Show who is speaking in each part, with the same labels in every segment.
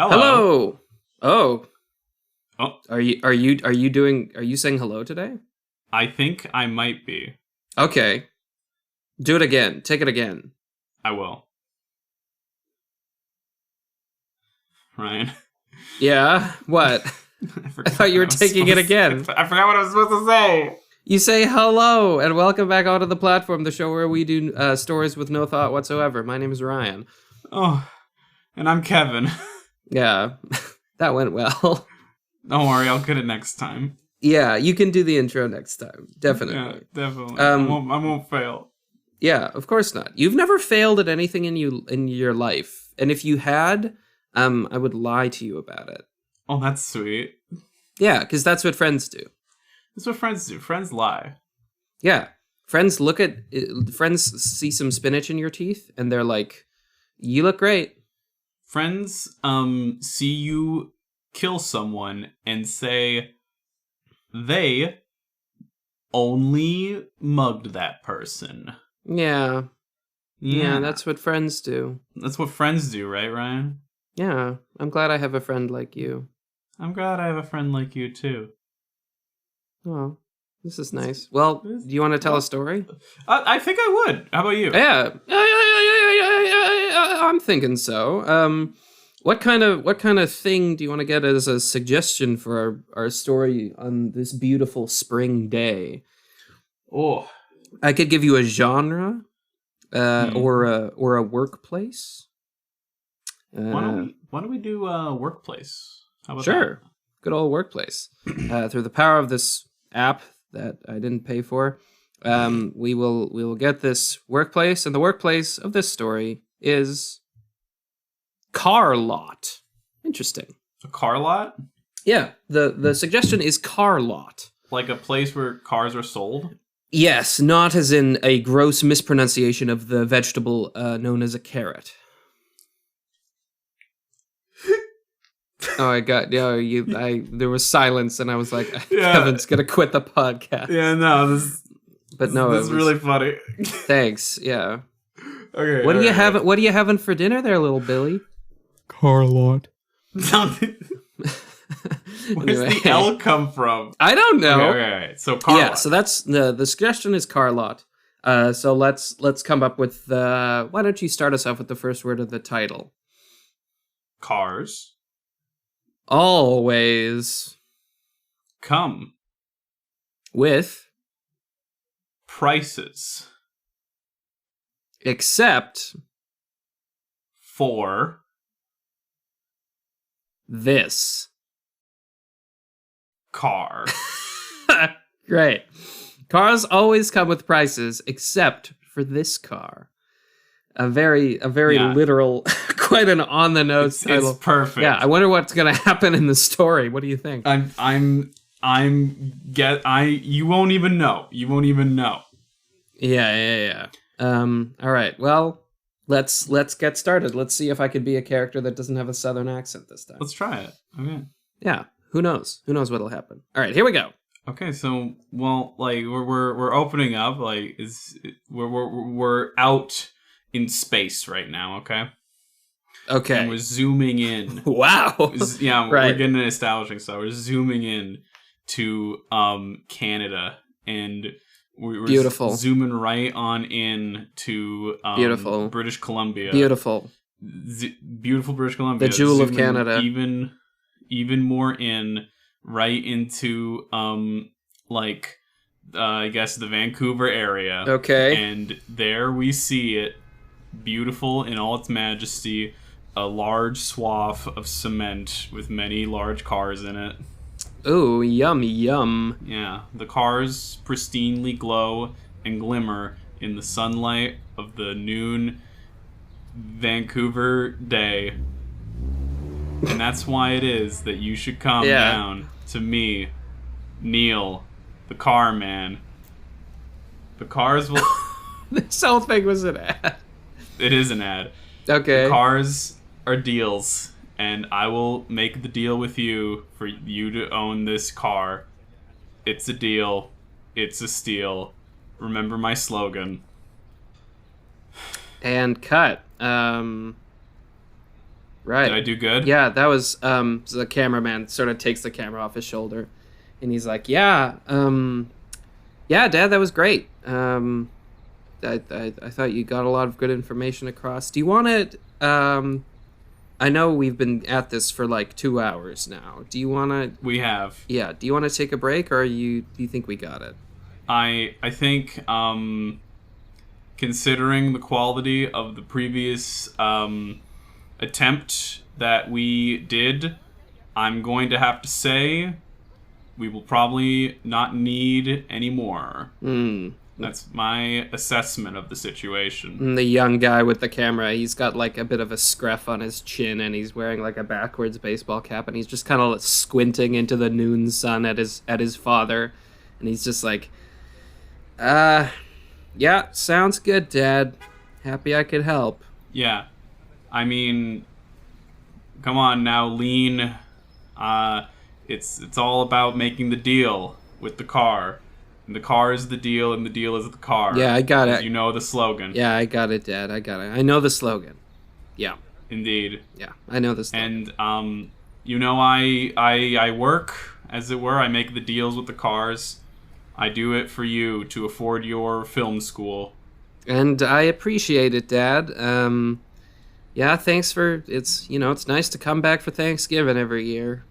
Speaker 1: Hello.
Speaker 2: Hello. Oh,
Speaker 1: Oh,
Speaker 2: are you saying hello today?
Speaker 1: I think I might be.
Speaker 2: Okay. Do it again. Take it again.
Speaker 1: I will. Ryan.
Speaker 2: Yeah. What? I thought you were taking it again.
Speaker 1: I forgot what I was supposed to say.
Speaker 2: You say hello and welcome back onto the platform, the show where we do stories with no thought whatsoever. My name is Ryan.
Speaker 1: Oh, and I'm Kevin.
Speaker 2: Yeah. That went well.
Speaker 1: Don't worry, I'll get it next time.
Speaker 2: Yeah, you can do the intro next time. Definitely.
Speaker 1: Yeah, definitely. I won't fail.
Speaker 2: Yeah, of course not. You've never failed at anything in your life. And if you had, I would lie to you about it.
Speaker 1: Oh, that's sweet.
Speaker 2: Yeah, because that's what friends do.
Speaker 1: That's what friends do. Friends lie.
Speaker 2: Yeah. Friends friends see some spinach in your teeth and they're like, you look great.
Speaker 1: Friends see you kill someone and say they only mugged that person.
Speaker 2: Yeah. Yeah, that's what friends do.
Speaker 1: That's what friends do, right, Ryan?
Speaker 2: Yeah, I'm glad I have a friend like you.
Speaker 1: I'm glad I have a friend like you, too.
Speaker 2: Oh, this is nice. Well, do you want to tell a story?
Speaker 1: I think I would. How about you?
Speaker 2: Yeah. I'm thinking so. What kind of thing do you want to get as a suggestion for our story on this beautiful spring day?
Speaker 1: Oh,
Speaker 2: I could give you a genre, or a workplace.
Speaker 1: Why don't we do workplace? How about
Speaker 2: sure. That? Good old workplace. Through the power of this app that I didn't pay for, we will get this workplace, and the workplace of this story is car lot. Interesting.
Speaker 1: A car lot?
Speaker 2: Yeah. The suggestion is car lot.
Speaker 1: Like a place where cars are sold?
Speaker 2: Yes, not as in a gross mispronunciation of the vegetable known as a carrot. Oh, I got there was silence, and I was like, Kevin's gonna quit the podcast.
Speaker 1: Yeah, no, this is really funny.
Speaker 2: Thanks. Yeah.
Speaker 1: Okay.
Speaker 2: What do you having for dinner there, little Billy?
Speaker 1: Car lot. Where's the L come from?
Speaker 2: I don't know.
Speaker 1: Okay. So car lot.
Speaker 2: Yeah, so that's the suggestion is car lot. So let's come up with why don't you start us off with the first word of the title?
Speaker 1: Cars.
Speaker 2: Always
Speaker 1: come
Speaker 2: with
Speaker 1: prices.
Speaker 2: Except
Speaker 1: for
Speaker 2: this
Speaker 1: car.
Speaker 2: Great. Cars always come with prices except for this car. A very literal, quite an on the nose title.
Speaker 1: It's perfect.
Speaker 2: Yeah, I wonder what's gonna happen in the story. What do you think?
Speaker 1: You won't even know. You won't even know.
Speaker 2: Yeah. All right. Well, let's get started. Let's see if I could be a character that doesn't have a southern accent this time.
Speaker 1: Let's try it. Okay.
Speaker 2: Yeah. Who knows? Who knows what'll happen? All right. Here we go.
Speaker 1: Okay. So, well, like we're opening up. Like we're out in space right now. Okay.
Speaker 2: Okay.
Speaker 1: And we're zooming in.
Speaker 2: Wow.
Speaker 1: Yeah.
Speaker 2: Right.
Speaker 1: We're getting an establishing. So we're zooming in to Canada, and we're
Speaker 2: beautiful.
Speaker 1: Zooming right on in to
Speaker 2: beautiful
Speaker 1: British Columbia.
Speaker 2: Beautiful.
Speaker 1: Beautiful British Columbia.
Speaker 2: The jewel of Canada.
Speaker 1: Even more in right into I guess the Vancouver area.
Speaker 2: Okay.
Speaker 1: And there we see it, beautiful in all its majesty, a large swath of cement with many large cars in it.
Speaker 2: Ooh, yum, yum.
Speaker 1: Yeah, the cars pristinely glow and glimmer in the sunlight of the noon Vancouver day. And that's why it is that you should come down to me, Neal, the car man. The cars will...
Speaker 2: This whole thing was an ad.
Speaker 1: It is an ad.
Speaker 2: Okay.
Speaker 1: The cars are deals, and I will make the deal with you for you to own this car. It's a deal. It's a steal. Remember my slogan.
Speaker 2: And cut. Right.
Speaker 1: Did I do good?
Speaker 2: Yeah, that was so the cameraman sort of takes the camera off his shoulder and he's like, "Yeah, yeah, Dad, that was great. I thought you got a lot of good information across. Do you want to I know we've been at this for like 2 hours now. Do you want to
Speaker 1: We have.
Speaker 2: Yeah, do you want to take a break or do you think we got it?
Speaker 1: I think considering the quality of the previous attempt that we did, I'm going to have to say we will probably not need any more. That's my assessment of the situation.
Speaker 2: And the young guy with the camera, he's got like a bit of a scruff on his chin and he's wearing like a backwards baseball cap and he's just kind of squinting into the noon sun at his father and he's just like, yeah, sounds good, Dad. Happy I could help.
Speaker 1: Yeah. I mean, come on now, Lean. It's all about making the deal with the car. And the car is the deal, and the deal is the car.
Speaker 2: Yeah, I got it.
Speaker 1: You know the slogan.
Speaker 2: Yeah, I got it, Dad. I got it. I know the slogan. Yeah.
Speaker 1: Indeed.
Speaker 2: Yeah, I know the slogan.
Speaker 1: And you know, I work, as it were. I make the deals with the cars. I do it for you to afford your film school.
Speaker 2: And I appreciate it, Dad. Yeah, thanks for it's nice to come back for Thanksgiving every year.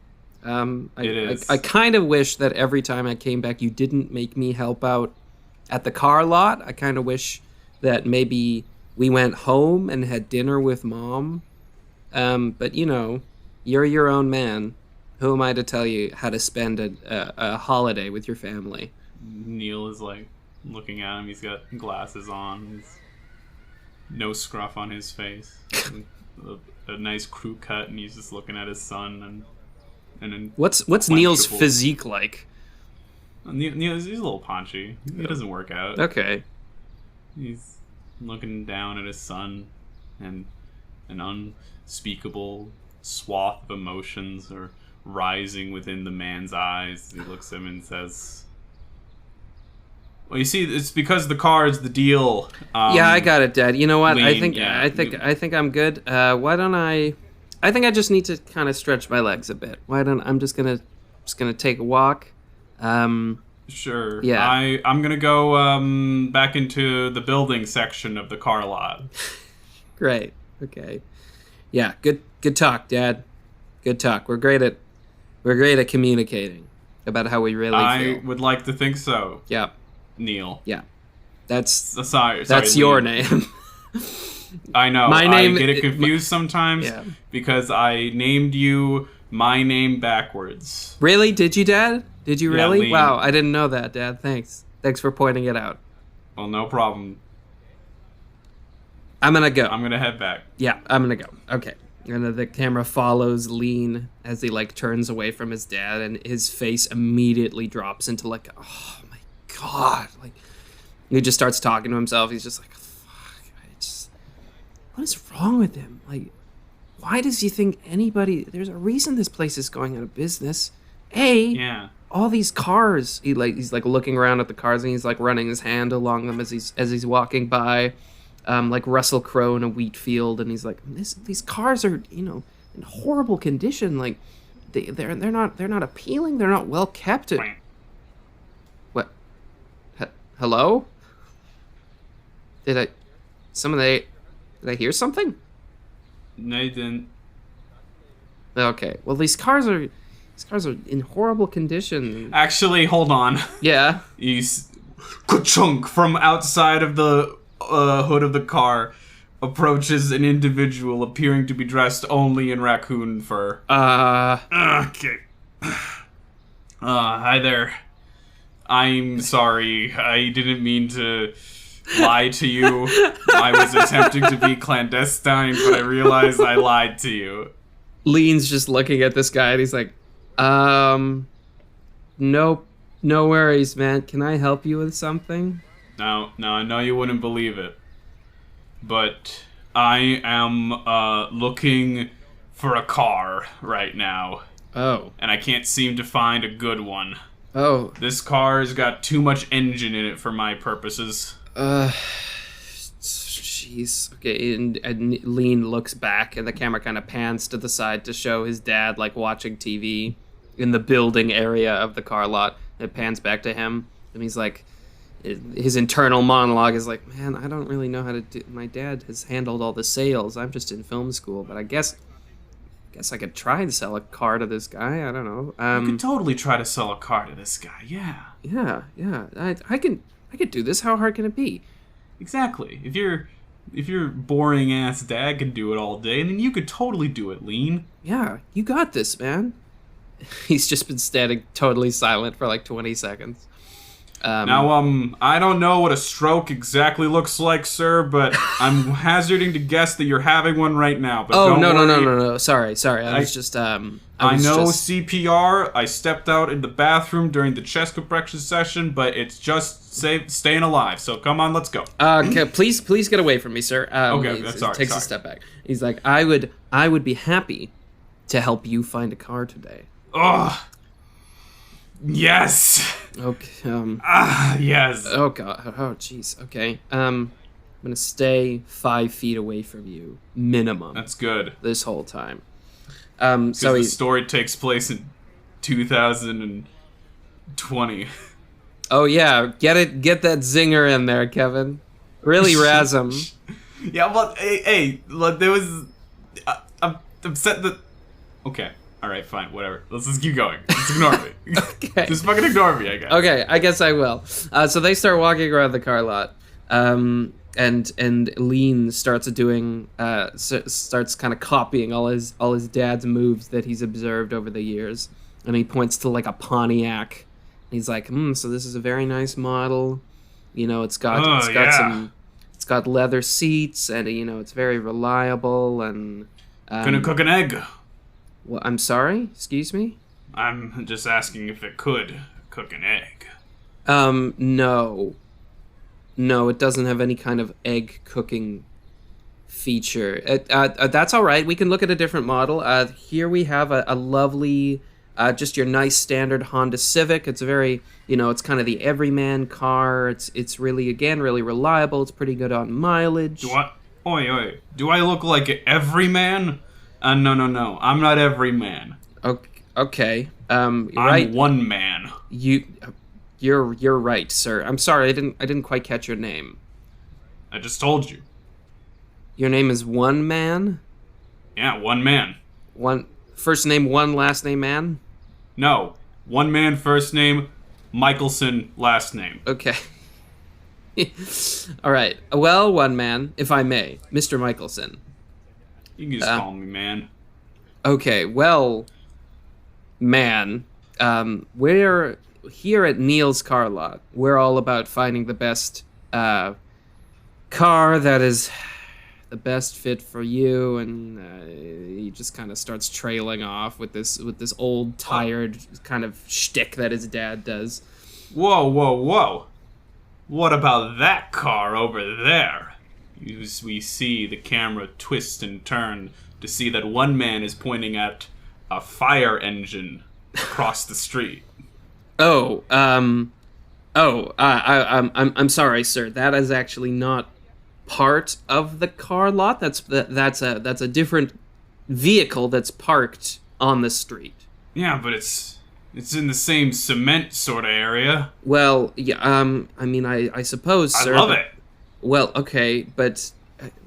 Speaker 1: It is.
Speaker 2: I kind of wish that every time I came back, you didn't make me help out at the car lot. I kind of wish that maybe we went home and had dinner with Mom. But you're your own man. Who am I to tell you how to spend a holiday with your family?
Speaker 1: Neal is like looking at him. He's got glasses on. He's no scruff on his face. a nice crew cut, and he's just looking at his son and
Speaker 2: What's Neal's physique like?
Speaker 1: Neal, he's a little paunchy. He doesn't work out.
Speaker 2: Okay.
Speaker 1: He's looking down at his son, and an unspeakable swath of emotions are rising within the man's eyes. He looks at him and says, "Well, you see, it's because the car is the deal."
Speaker 2: Yeah, I got it, Dad. You know what?
Speaker 1: Lean,
Speaker 2: I think I'm good. Why don't I think I just need to kind of stretch my legs a bit. I'm just gonna take a walk.
Speaker 1: Sure.
Speaker 2: Yeah.
Speaker 1: I'm gonna go back into the building section of the car lot.
Speaker 2: Great. Okay. Yeah. Good talk, Dad. Good talk. We're great at communicating about how we really feel.
Speaker 1: I would like to think so.
Speaker 2: Yeah.
Speaker 1: Neal.
Speaker 2: Yeah. That's
Speaker 1: Sorry,
Speaker 2: that's
Speaker 1: Lean.
Speaker 2: your name.
Speaker 1: I know.
Speaker 2: My name
Speaker 1: I get it confused sometimes
Speaker 2: Yeah.
Speaker 1: because I named you my name backwards.
Speaker 2: Really? Did you, Dad? Did you
Speaker 1: Yeah,
Speaker 2: really?
Speaker 1: Lean.
Speaker 2: Wow, I didn't know that, Dad. Thanks for pointing it out.
Speaker 1: Well, no problem.
Speaker 2: I'm gonna go.
Speaker 1: I'm gonna head back.
Speaker 2: Yeah, I'm gonna go. Okay. And the camera follows Lean as he turns away from his dad, and his face immediately drops into oh my god, he just starts talking to himself. He's just like, fuck, what is wrong with him? Why does he think there's a reason this place is going out of business.
Speaker 1: Yeah.
Speaker 2: All these cars. He's looking around at the cars and he's running his hand along them as he's walking by. Like Russell Crowe in a wheat field, and he's like, these cars are, in horrible condition. They're not appealing. They're not well kept. What? Hello? Did I hear something?
Speaker 1: No, you didn't.
Speaker 2: Okay. Well, these cars are in horrible condition.
Speaker 1: Actually, hold on.
Speaker 2: Yeah.
Speaker 1: He's ka-chunk from outside of the hood of the car approaches an individual appearing to be dressed only in raccoon fur. Okay. Hi there. I'm sorry. I didn't mean to lie to you. I was attempting to be clandestine, but I realized I lied to you.
Speaker 2: Lean's just looking at this guy and he's like, nope, no worries, man. Can I help you with something?
Speaker 1: No, I know you wouldn't believe it, but I am looking for a car right now.
Speaker 2: Oh.
Speaker 1: And I can't seem to find a good one.
Speaker 2: Oh.
Speaker 1: This car's got too much engine in it for my purposes.
Speaker 2: jeez. Okay, and Lean looks back, and the camera kind of pans to the side to show his dad, like, watching TV in the building area of the car lot. It pans back to him, and he's like, his internal monologue is like, man, I don't really know how to do. My dad has handled all the sales. I'm just in film school, but I guess I could try and sell a car to this guy. I don't know.
Speaker 1: You could totally try to sell a car to this guy. Yeah.
Speaker 2: Yeah. I could do this. How hard can it be?
Speaker 1: Exactly. If your boring ass dad can do it all day, then you could totally do it, Lean.
Speaker 2: Yeah, you got this, man. He's just been standing totally silent for like 20 seconds.
Speaker 1: Now, I don't know what a stroke exactly looks like, sir, but I'm hazarding to guess that you're having one right now. But
Speaker 2: oh,
Speaker 1: don't worry.
Speaker 2: no. Sorry. I was just,
Speaker 1: I know CPR. I stepped out in the bathroom during the chest compression session, but it's just staying alive. So come on, let's go.
Speaker 2: Okay, please get away from me, sir.
Speaker 1: Okay, sorry.
Speaker 2: Takes a step back. He's like, I would be happy to help you find a car today.
Speaker 1: Ugh. Yes.
Speaker 2: Okay.
Speaker 1: Yes.
Speaker 2: Oh god. Oh jeez. Okay. I'm gonna stay 5 feet away from you, minimum.
Speaker 1: That's good.
Speaker 2: This whole time.
Speaker 1: So the story takes place in 2020.
Speaker 2: Oh yeah, get that zinger in there, Kevin. Really razz him.
Speaker 1: Yeah, well, hey, look, there was. I'm upset that. Okay. All right, fine, whatever. Let's just keep going. Just ignore me.
Speaker 2: Okay.
Speaker 1: Just fucking ignore me, I guess.
Speaker 2: Okay, I guess I will. So they start walking around the car lot, and Lean starts doing, starts kind of copying all his dad's moves that he's observed over the years, and he points to like a Pontiac. He's like, so this is a very nice model. You know, it's got leather seats, and you know, it's very reliable and.
Speaker 1: Gonna cook an egg.
Speaker 2: Well, I'm sorry? Excuse me?
Speaker 1: I'm just asking if it could cook an egg.
Speaker 2: No. No, it doesn't have any kind of egg cooking feature. That's all right. We can look at a different model. Here we have a lovely, just your nice standard Honda Civic. It's a very, you know, it's kind of the everyman car. It's really, again, really reliable. It's pretty good on mileage.
Speaker 1: Do I look like every man? No. I'm not every man.
Speaker 2: Okay.
Speaker 1: I'm
Speaker 2: right.
Speaker 1: one man.
Speaker 2: You're right, sir. I'm sorry. I didn't quite catch your name.
Speaker 1: I just told you.
Speaker 2: Your name is One Man?
Speaker 1: Yeah, one man.
Speaker 2: One first name, one last name, man?
Speaker 1: No. One man, first name, Michelson, last name.
Speaker 2: Okay. All right. Well, One Man, if I may, Mr. Michelson.
Speaker 1: You can just call me man.
Speaker 2: Okay, well, man, we're here at Neal's car lot. We're all about finding the best car that is the best fit for you, and he just kind of starts trailing off with this old tired kind of shtick that his dad does.
Speaker 1: Whoa. What about that car over there? We see the camera twist and turn to see that one man is pointing at a fire engine across the street.
Speaker 2: I'm sorry, sir. That is actually not part of the car lot. That's a different vehicle that's parked on the street.
Speaker 1: Yeah, but it's in the same cement sort of area.
Speaker 2: Well, yeah. I mean, I suppose, sir.
Speaker 1: I love it.
Speaker 2: Well, okay, but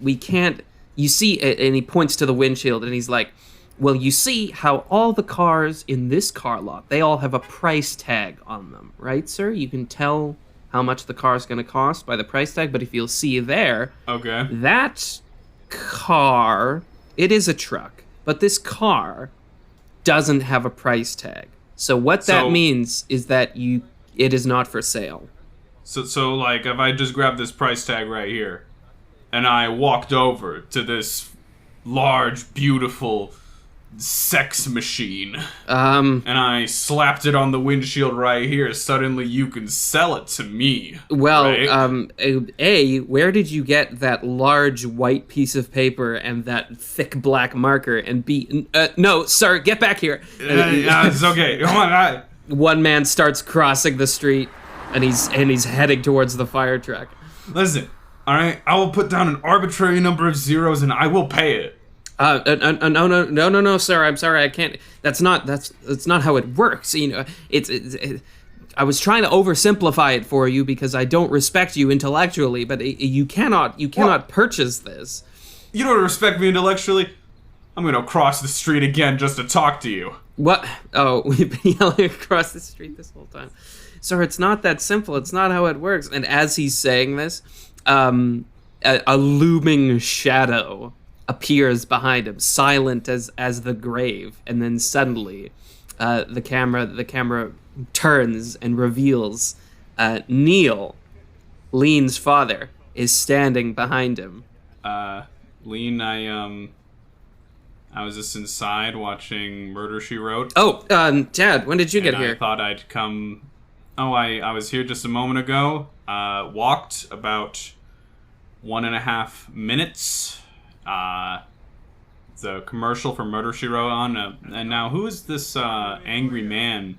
Speaker 2: we can't. You see, and he points to the windshield, and he's like, well, you see how all the cars in this car lot, they all have a price tag on them, right, sir? You can tell how much the car is going to cost by the price tag, but if you'll see there,
Speaker 1: okay,
Speaker 2: that car, it is a truck, but this car doesn't have a price tag. So what that means is that it is not for sale.
Speaker 1: So like, if I just grab this price tag right here, and I walked over to this large, beautiful sex machine, and I slapped it on the windshield right here, suddenly you can sell it to me.
Speaker 2: Well,
Speaker 1: right?
Speaker 2: A, where did you get that large white piece of paper and that thick black marker? And B, no, sir, get back here.
Speaker 1: It's okay. Come on.
Speaker 2: One man starts crossing the street, and he's heading towards the fire truck.
Speaker 1: Listen, All right, I will put down an arbitrary number of zeros and I will pay it.
Speaker 2: No, sir. I'm sorry, I can't. That's not how it works. You know, I was trying to oversimplify it for you because I don't respect you intellectually, but you cannot purchase this.
Speaker 1: You don't respect me intellectually? I'm gonna cross the street again just to talk to you.
Speaker 2: What? Oh, we've been yelling across the street this whole time. Sir, it's not that simple. It's not how it works. And as he's saying this, a looming shadow appears behind him, silent as the grave, and then suddenly, the camera turns and reveals Neal, Lean's father, is standing behind him.
Speaker 1: Lean, I was just inside watching Murder, She Wrote.
Speaker 2: Oh, Dad, when did you get here?
Speaker 1: I thought I'd come. Oh, I was here just a moment ago. Walked about 1.5 minutes. It's a commercial for Murder, She Wrote on. And now, who is this angry man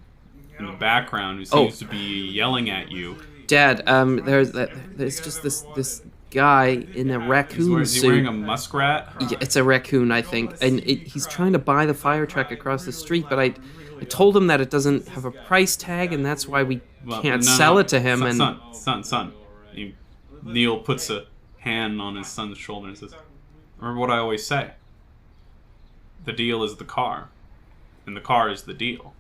Speaker 1: in the background who seems to be yelling at you?
Speaker 2: Dad, there's just this guy in a raccoon
Speaker 1: Is
Speaker 2: suit.
Speaker 1: he wearing a muskrat?
Speaker 2: Yeah, it's a raccoon, I think. And he's trying to buy the fire truck across the street, but I told him that it doesn't have a price tag, and that's why we can't sell it to him.
Speaker 1: Son. Neal puts a hand on his son's shoulder and says, remember what I always say. The deal is the car, and the car is the deal.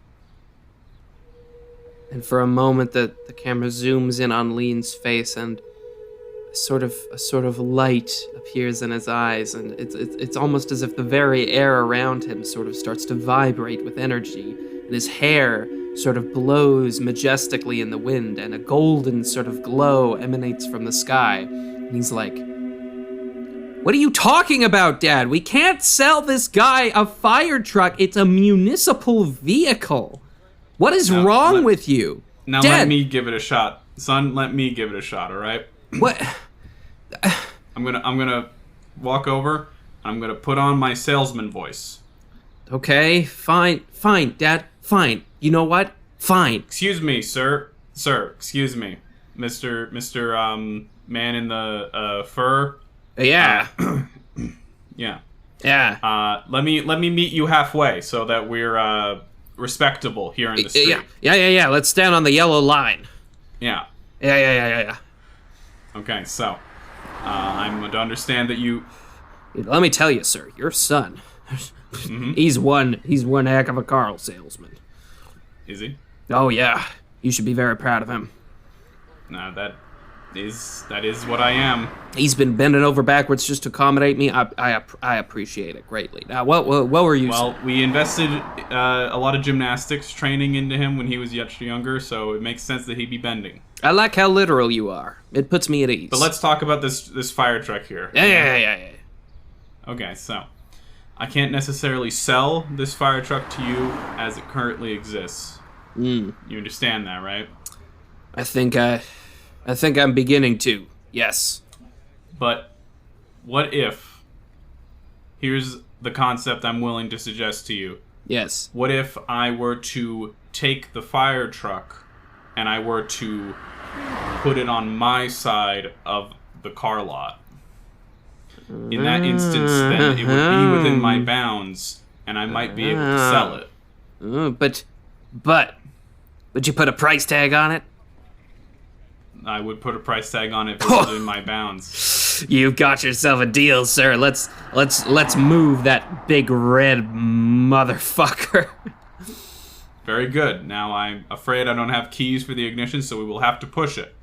Speaker 2: And for a moment, the camera zooms in on Lean's face, and a sort of light appears in his eyes, and it's almost as if the very air around him sort of starts to vibrate with energy, and his hair sort of blows majestically in the wind, and a golden sort of glow emanates from the sky. And he's like, "What are you talking about, Dad? We can't sell this guy a fire truck. It's a municipal vehicle. What is wrong with you?"
Speaker 1: Now
Speaker 2: Dad,
Speaker 1: let me give it a shot. Son, let me give it a shot, all right?
Speaker 2: What?
Speaker 1: I'm gonna walk over. I'm gonna put on my salesman voice.
Speaker 2: Okay, fine, Dad, fine. You know what? Fine.
Speaker 1: Excuse me, sir. Sir, excuse me. Mr. Man in the fur.
Speaker 2: Yeah.
Speaker 1: Yeah.
Speaker 2: Yeah.
Speaker 1: Let me meet you halfway so that we're respectable here in the street.
Speaker 2: Yeah. Let's stand on the yellow line.
Speaker 1: Yeah.
Speaker 2: Yeah.
Speaker 1: Okay, so I'm to understand that you.
Speaker 2: Let me tell you, sir, your son. Mm-hmm. He's one heck of a car salesman.
Speaker 1: Is he?
Speaker 2: Oh yeah. You should be very proud of him.
Speaker 1: No, that is what I am.
Speaker 2: He's been bending over backwards just to accommodate me. I appreciate it greatly. Now, what were you saying?
Speaker 1: Well, we invested a lot of gymnastics training into him when he was much younger, so it makes sense that he'd be bending.
Speaker 2: I like how literal you are. It puts me at ease.
Speaker 1: But let's talk about this fire truck here.
Speaker 2: Yeah.
Speaker 1: Okay, so I can't necessarily sell this fire truck to you as it currently exists. You understand that, right?
Speaker 2: I think I'm beginning to. Yes.
Speaker 1: But what if, here's the concept I'm willing to suggest to you.
Speaker 2: Yes.
Speaker 1: What if I were to take the fire truck and I were to put it on my side of the car lot? In that instance, then it would be within my bounds and I might be able to sell it.
Speaker 2: But you put a price tag on it?
Speaker 1: I would put a price tag on it if it was within my bounds.
Speaker 2: You've got yourself a deal, sir. Let's move that big red motherfucker.
Speaker 1: Very good. Now I'm afraid I don't have keys for the ignition, so we will have to push it.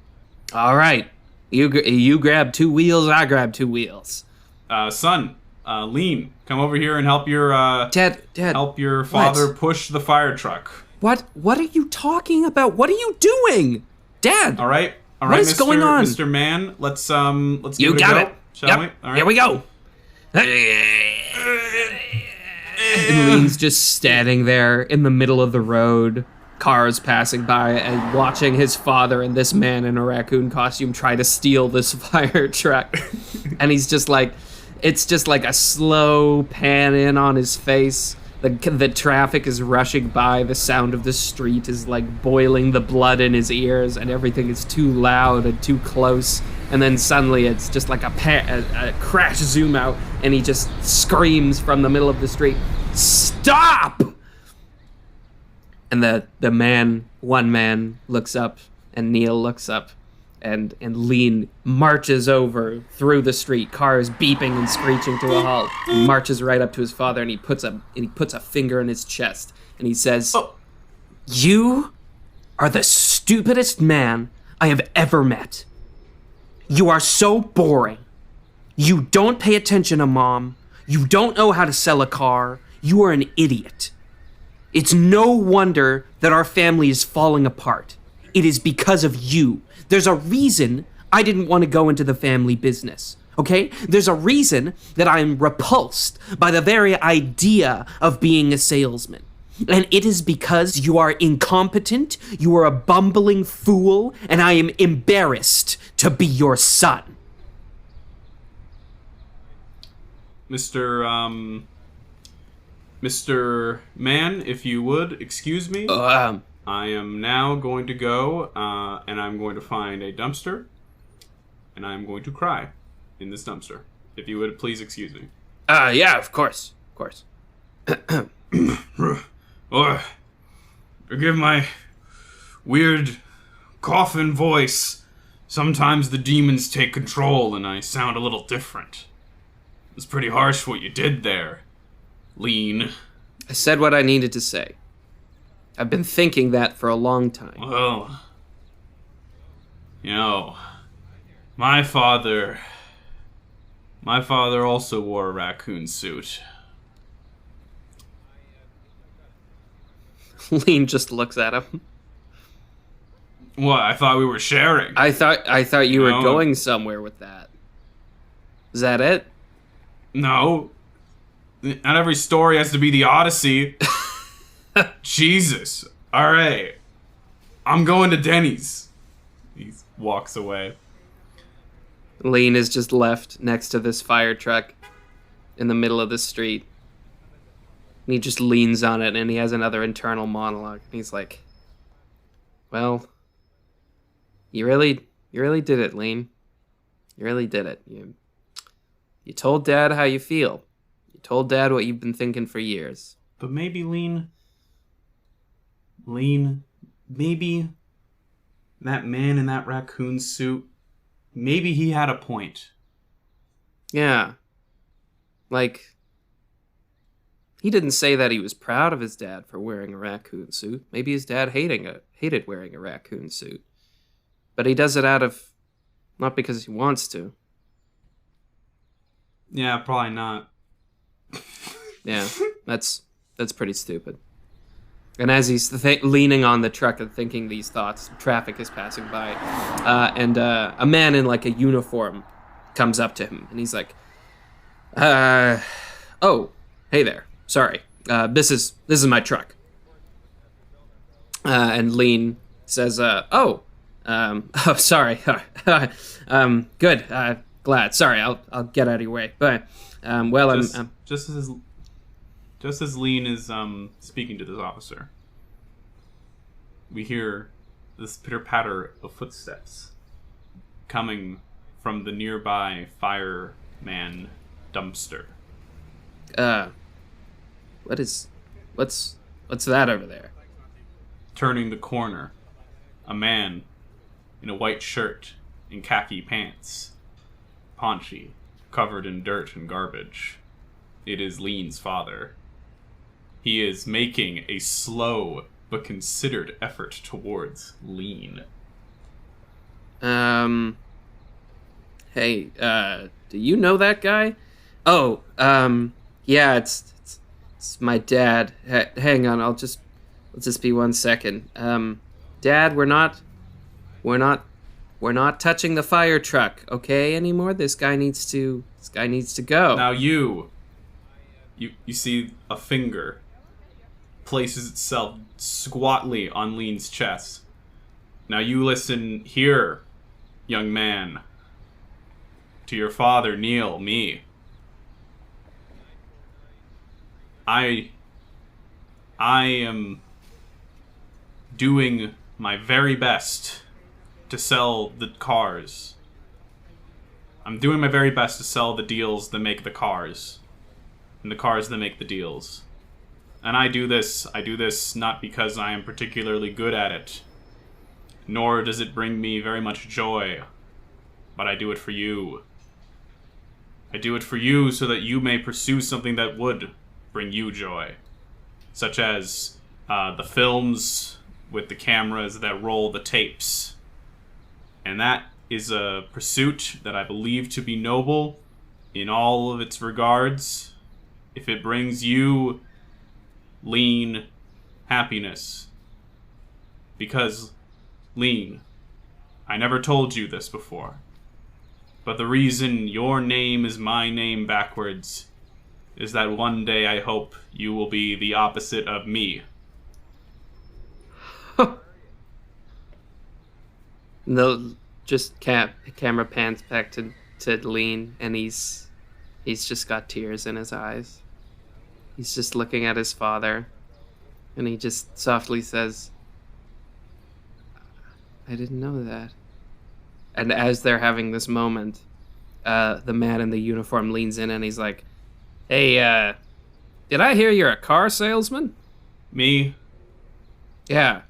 Speaker 2: All right. You grab 2 wheels, I grab 2 wheels.
Speaker 1: Son, Lean, come over here and help your
Speaker 2: Dad,
Speaker 1: help your father push the fire truck.
Speaker 2: What are you talking about? What are you doing? Dad.
Speaker 1: All right,
Speaker 2: what is going on?
Speaker 1: Mr. Man? Let's give
Speaker 2: you
Speaker 1: it
Speaker 2: got
Speaker 1: a go,
Speaker 2: it.
Speaker 1: shall we? All right.
Speaker 2: Here we go. And Lean's just standing there in the middle of the road, cars passing by, and watching his father and this man in a raccoon costume try to steal this fire truck. And he's just like, it's just like a slow pan in on his face. The traffic is rushing by, the sound of the street is like boiling the blood in his ears, and everything is too loud and too close. and then suddenly it's just like a crash zoom out, and he just screams from the middle of the street, "Stop!" And one man looks up, and Neal looks up, and Lean marches over through the street, cars beeping and screeching to a halt. He marches right up to his father, and he puts a finger in his chest, and he says, "You are the stupidest man I have ever met. You are so boring. You don't pay attention to Mom. You don't know how to sell a car. You are an idiot. It's no wonder that our family is falling apart. It is because of you. There's a reason I didn't want to go into the family business, okay? There's a reason that I'm repulsed by the very idea of being a salesman. And it is because you are incompetent, you are a bumbling fool, and I am embarrassed to be your son."
Speaker 1: Mr. Man, if you would, excuse me. I am now going to go, and I'm going to find a dumpster, and I'm going to cry in this dumpster. If you would, please excuse me.
Speaker 2: Yeah, of course.
Speaker 1: Forgive my weird coffin voice. Sometimes the demons take control, and I sound a little different. It's pretty harsh what you did there, Lean.
Speaker 2: I said what I needed to say. I've been thinking that for a long time.
Speaker 1: Well, my father also wore a raccoon suit.
Speaker 2: Lean just looks at him.
Speaker 1: What? I thought we were sharing.
Speaker 2: I thought you were going somewhere with that. Is that it?
Speaker 1: No. Not every story has to be the Odyssey. Jesus. All right. I'm going to Denny's. He walks away.
Speaker 2: Lean is just left next to this fire truck in the middle of the street. And he just leans on it, and he has another internal monologue. He's like, "Well, you really did it, Lean. You really did it. You told Dad how you feel. You told Dad what you've been thinking for years."
Speaker 1: But maybe Lean, maybe that man in that raccoon suit, maybe he had a point.
Speaker 2: Yeah. Like, he didn't say that he was proud of his dad for wearing a raccoon suit. Maybe his dad hated wearing a raccoon suit. But he does it not because he wants to.
Speaker 1: Yeah, probably not.
Speaker 2: Yeah, that's pretty stupid. And as he's leaning on the truck and thinking these thoughts, traffic is passing by, and a man in like a uniform comes up to him, and he's like, "Oh, hey there. Sorry. This is my truck." And Lean says, "Oh, sorry. Good. Glad. Sorry. I'll get out of your way. But well,
Speaker 1: just as Lean is speaking to this officer, we hear this pitter-patter of footsteps coming from the nearby fireman dumpster.
Speaker 2: What's that over there?
Speaker 1: Turning the corner, a man in a white shirt and khaki pants, paunchy, covered in dirt and garbage. It is Lean's father. He is making a slow but considered effort towards Lean.
Speaker 2: Hey, do you know that guy? Oh, yeah, it's my dad. Hang on, let's just be 1 second. Dad, we're not touching the fire truck, okay, anymore? This guy needs to go.
Speaker 1: Now you see a finger places itself squatly on Lean's chest. Now you listen here, young man, to your father, Neal, me. I am doing my very best to sell the cars I'm doing my very best to sell the deals that make the cars, and the cars that make the deals. And I do this not because I am particularly good at it, nor does it bring me very much joy, but I do it for you. I do it for you so that you may pursue something that would bring you joy, such as the films with the cameras that roll the tapes. And that is a pursuit that I believe to be noble in all of its regards, if it brings you lean happiness. Because, Lean, I never told you this before, but the reason your name is my name backwards is that one day I hope you will be the opposite of me.
Speaker 2: No, just camera pans back to Lean, and he's just got tears in his eyes. He's just looking at his father, and he just softly says, I didn't know that. And as they're having this moment, the man in the uniform leans in and he's like, hey, did I hear you're a car salesman?
Speaker 1: Me?
Speaker 2: Yeah.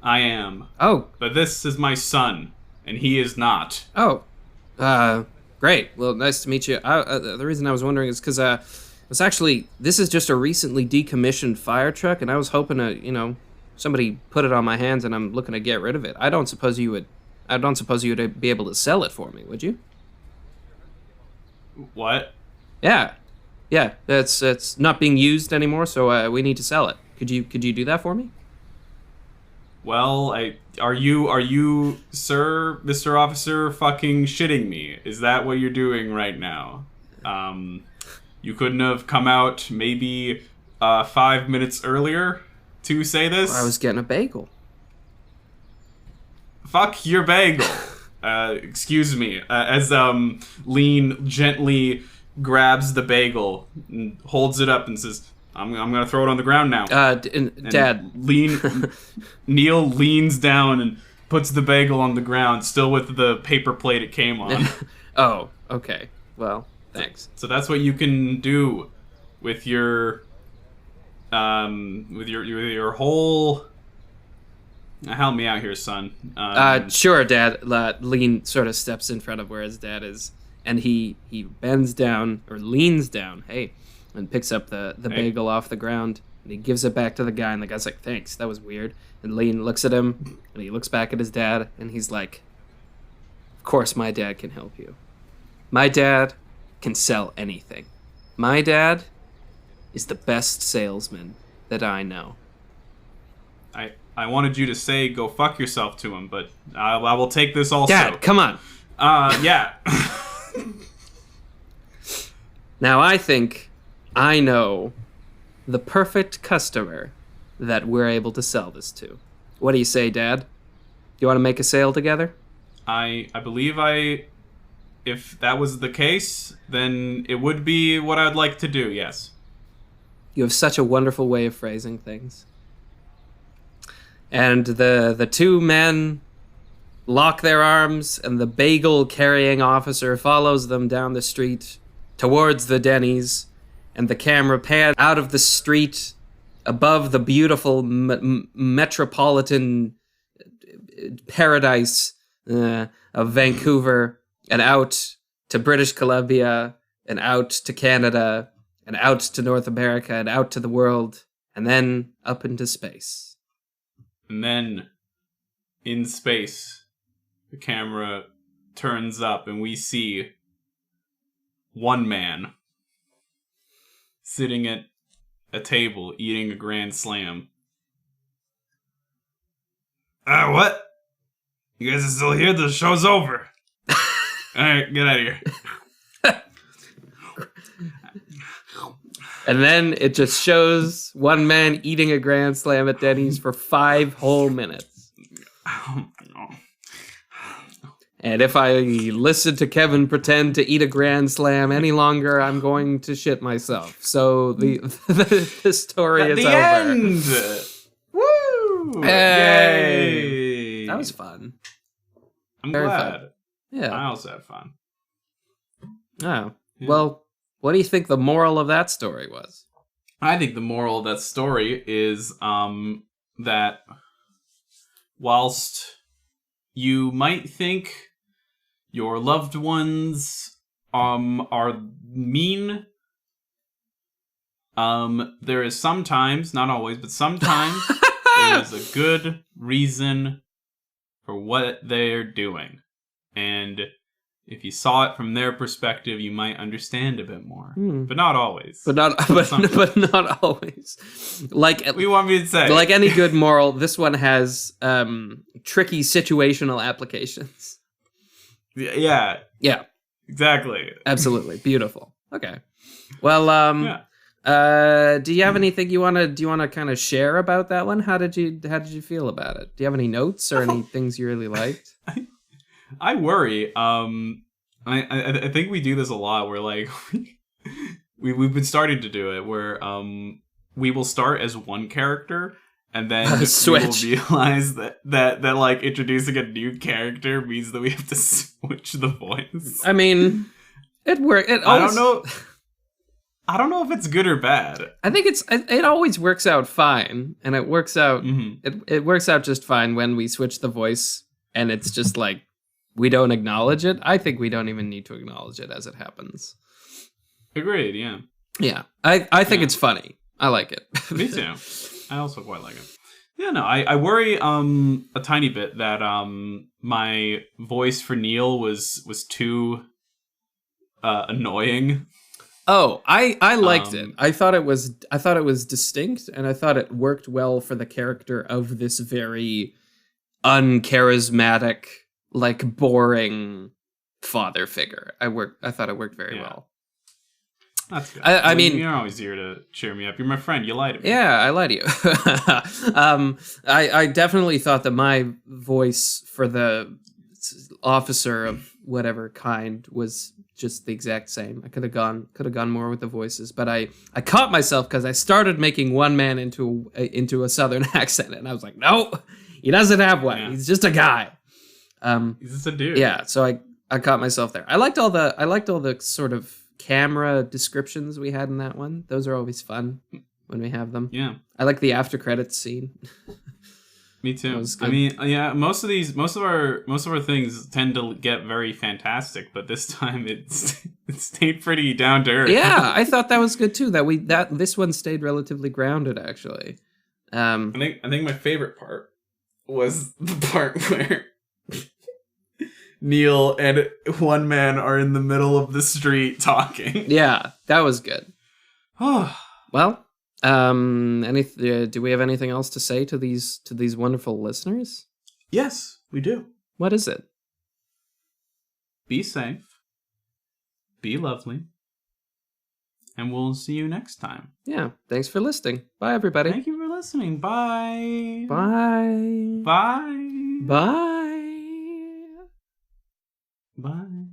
Speaker 1: I am.
Speaker 2: Oh.
Speaker 1: But this is my son, and he is not.
Speaker 2: Oh. Great. Well, nice to meet you. The reason I was wondering is because this is just a recently decommissioned fire truck, and I was hoping to, somebody put it on my hands, and I'm looking to get rid of it. I don't suppose you would be able to sell it for me, would you?
Speaker 1: What?
Speaker 2: Yeah. It's not being used anymore, so we need to sell it. Could you do that for me?
Speaker 1: Well, are you, sir, Mr. Officer, fucking shitting me? Is that what you're doing right now? You couldn't have come out maybe 5 minutes earlier to say this?
Speaker 2: I was getting a bagel.
Speaker 1: Fuck your bagel. Excuse me. As Lean gently grabs the bagel and holds it up and says, I'm gonna throw it on the ground now.
Speaker 2: Dad.
Speaker 1: Neal leans down and puts the bagel on the ground, still with the paper plate it came on.
Speaker 2: Oh, okay. Well, thanks.
Speaker 1: So that's what you can do with your whole. Help me out here, son.
Speaker 2: Sure, Dad. Lean sort of steps in front of where his dad is, and he bends down or leans down. Hey. And picks up the bagel off the ground, and he gives it back to the guy, and the guy's like, thanks, that was weird. And Lean looks at him, and he looks back at his dad, and he's like, of course my dad can help you. My dad can sell anything. My dad is the best salesman that I know.
Speaker 1: I wanted you to say go fuck yourself to him, but I will take this also.
Speaker 2: Dad, come on.
Speaker 1: Yeah.
Speaker 2: Now I think I know the perfect customer that we're able to sell this to. What do you say, Dad? You want to make a sale together?
Speaker 1: I believe if that was the case, then it would be what I'd like to do, yes.
Speaker 2: You have such a wonderful way of phrasing things. And the two men lock their arms, and the bagel-carrying officer follows them down the street towards the Denny's. And the camera pans out of the street above the beautiful metropolitan paradise of Vancouver, and out to British Columbia, and out to Canada, and out to North America, and out to the world, and then up into space.
Speaker 1: And then, in space, the camera turns up, and we see one man sitting at a table eating a Grand Slam. What? You guys are still here? The show's over. Alright, get out of here.
Speaker 2: And then it just shows one man eating a Grand Slam at Denny's for 5 whole minutes. And if I listen to Kevin pretend to eat a Grand Slam any longer, I'm going to shit myself. So the story is over.
Speaker 1: End! Woo!
Speaker 2: Hey!
Speaker 1: Yay!
Speaker 2: That was fun.
Speaker 1: I'm
Speaker 2: Very
Speaker 1: glad.
Speaker 2: fun. Yeah.
Speaker 1: I also had fun.
Speaker 2: Oh,
Speaker 1: Yeah.
Speaker 2: well, what do you think the moral of that story was?
Speaker 1: I think the moral of that story is that whilst you might think your loved ones are mean, there is sometimes, not always, but sometimes there is a good reason for what they're doing. And if you saw it from their perspective, you might understand a bit more. But not always.
Speaker 2: But not always. Like
Speaker 1: we want me to say.
Speaker 2: Like any good moral, this one has tricky situational applications.
Speaker 1: Yeah.
Speaker 2: Yeah.
Speaker 1: Exactly.
Speaker 2: Absolutely. Beautiful. Okay. Well, do you have anything you wanna kind of share about that one? How did you feel about it? Do you have any notes or any things you really liked?
Speaker 1: I worry. I think we do this a lot. Where like we've been starting to do it. Where we will start as one character, and then we will realize that like introducing a new character means that we have to switch the voice.
Speaker 2: I mean, it works.
Speaker 1: I don't know. I don't know if it's good or bad.
Speaker 2: I think it always works out fine, and it works out it works out just fine when we switch the voice, and it's just like we don't acknowledge it. I think we don't even need to acknowledge it as it happens.
Speaker 1: Agreed. Yeah.
Speaker 2: Yeah. I think it's funny. I like it.
Speaker 1: Me too. I also quite like it. Yeah. No. I worry a tiny bit that my voice for Neal was too annoying.
Speaker 2: Oh, I liked it. I thought it was distinct, and I thought it worked well for the character of this very uncharismatic, like boring father figure. I thought it worked very well.
Speaker 1: That's good.
Speaker 2: I mean,
Speaker 1: you're always here to cheer me up. You're my friend. You lie to me.
Speaker 2: Yeah, I lie to you. I definitely thought that my voice for the officer of whatever kind was just the exact same. I could have gone more with the voices, but I caught myself because I started making one man into a southern accent, and I was like, no, he doesn't have one. Yeah. He's just a guy.
Speaker 1: He's just a dude.
Speaker 2: Yeah, so I caught myself there. I liked all the sort of camera descriptions we had in that one. Those are always fun when we have them.
Speaker 1: Yeah,
Speaker 2: I like the after credits scene.
Speaker 1: Me too. I mean, yeah, most of our things tend to get very fantastic, but this time it stayed pretty down to earth.
Speaker 2: Yeah, I thought that was good too. That this one stayed relatively grounded, actually.
Speaker 1: I think my favorite part was the part where Neal and one man are in the middle of the street talking.
Speaker 2: Yeah, that was good. Well. Do we have anything else to say to these wonderful listeners?
Speaker 1: Yes, we do.
Speaker 2: What is it?
Speaker 1: Be safe. Be lovely. And we'll see you next time.
Speaker 2: Yeah. Thanks for listening. Bye, everybody.
Speaker 1: Thank you for listening. Bye.
Speaker 2: Bye.
Speaker 1: Bye.
Speaker 2: Bye.
Speaker 1: Bye.